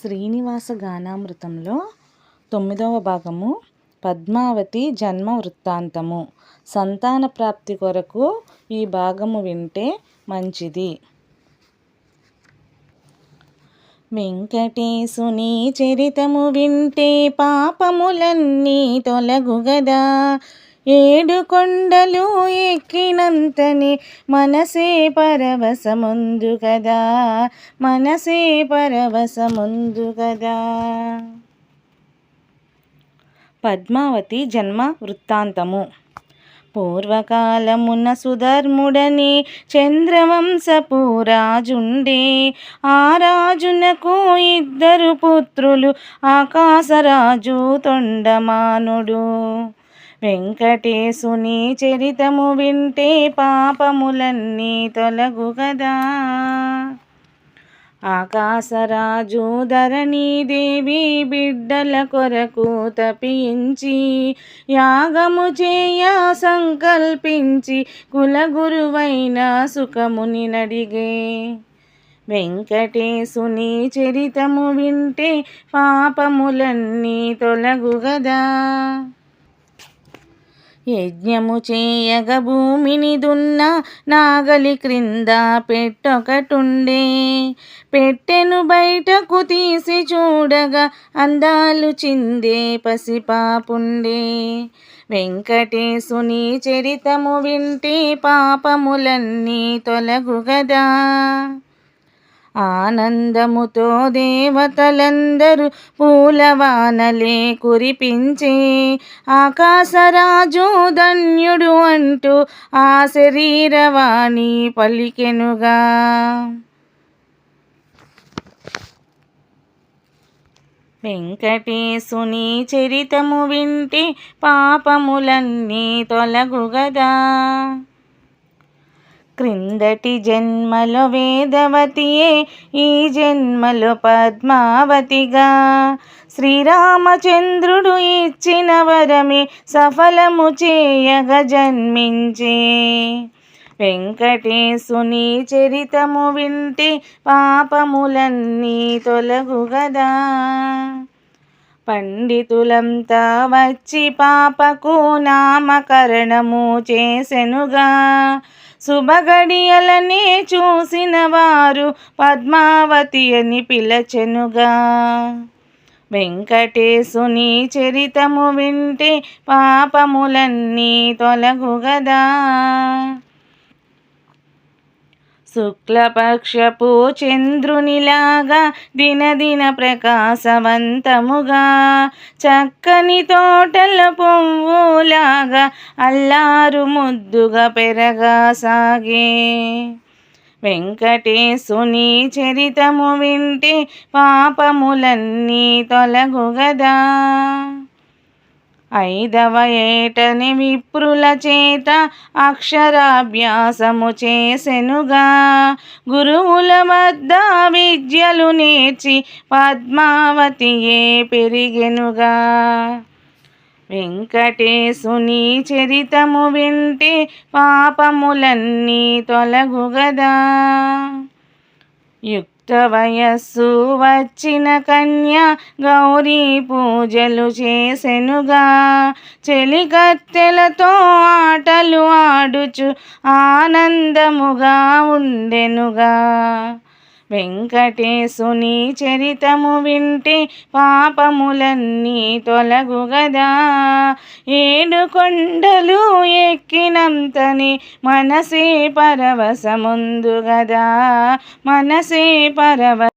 శ్రీనివాస గానామృతంలో 9వ భాగము పద్మావతి జన్మ వృత్తాంతము. సంతాన ప్రాప్తి కొరకు ఈ భాగము వింటే మంచిది. వెంకటేశుని చరితము వింటే పాపములన్నీ తొలగుగదా. 7 కొండలు ఎక్కినంతనే మనసే పరవశముందు గదా, మనసే పరవశముందు గదా. పద్మావతి జన్మ వృత్తాంతము. పూర్వకాలమున సుధర్ముడని చంద్రవంశపు రాజుండే. ఆ రాజునకు 2 పుత్రులు, ఆకాశరాజు తొండమానుడు. వెంకటేశుని చరితము వింటే పాపములన్నీ తొలగుగదా. ఆకాశరాజు ధరణీదేవి బిడ్డల కొరకు తపించి యాగము చేయ సంకల్పించి కులగురువైన సుఖముని నడిగే. వెంకటేశుని చరితము వింటే పాపములన్నీ తొలగుగదా. యజ్ఞము చేయగ భూమిని దున్న నాగలి క్రింద పెట్టొకటుండే. పెట్టెను బయటకు తీసి చూడగా అందాలు చిందే పసిపాపుండే. వెంకటేశుని చరితము వింటే పాపములన్నీ తొలగుగదా. ఆనందముతో దేవతలందరూ పూలవానలే కురిపించే. ఆకాశరాజు ధన్యుడు అంటూ ఆ శరీరవాణి పలికెనుగా. వెంకటేశుని చరితము వింటే పాపములన్నీ తొలగుగదా. క్రిందటి జన్మలో వేదవతియే ఈ జన్మలో పద్మావతిగా. శ్రీరామచంద్రుడు ఇచ్చిన వరమే సఫలము చేయగ జన్మించే. వెంకటేశుని చరితము వింటే పాపములన్నీ తొలగుగదా. పండితులంతా వచ్చి పాపకు నామకరణము చేసెనుగా. శుభగడియలనే చూసిన వారు పద్మావతి అని పిలచెనుగా. వెంకటేశుని చరితము వింటే పాపములన్నీ తొలగుగదా. శుక్లపక్షపు చంద్రునిలాగా దినదిన ప్రకాశవంతముగా. చక్కని తోటల పువ్వులాగా అల్లారు ముద్దుగా పెరగా సాగే. వెంకటేశుని చరితము వింటే పాపములన్నీ తొలగుగదా. 5వ ఏటని విప్రుల చేత అక్షరాభ్యాసము చేసెనుగా. గురువుల వద్ద విద్యలు నేర్చి పద్మావతియే పెరిగెనుగా. వెంకటేశుని చరితము వింటే పాపములన్నీ తొలగుగదా. యుక్త వయస్సు వచ్చిన కన్య గౌరీ పూజలు చేసెనుగా. చెలికత్తెలతో ఆటలు ఆడుచు ఆనందముగా ఉండెనుగా. వెంకటేశుని చరితము వింటే పాపములన్నీ తొలగుగదా. 7 కొండలు ఎక్కినంతనే మనసే పరవశముందు గదా, మనసే పరవ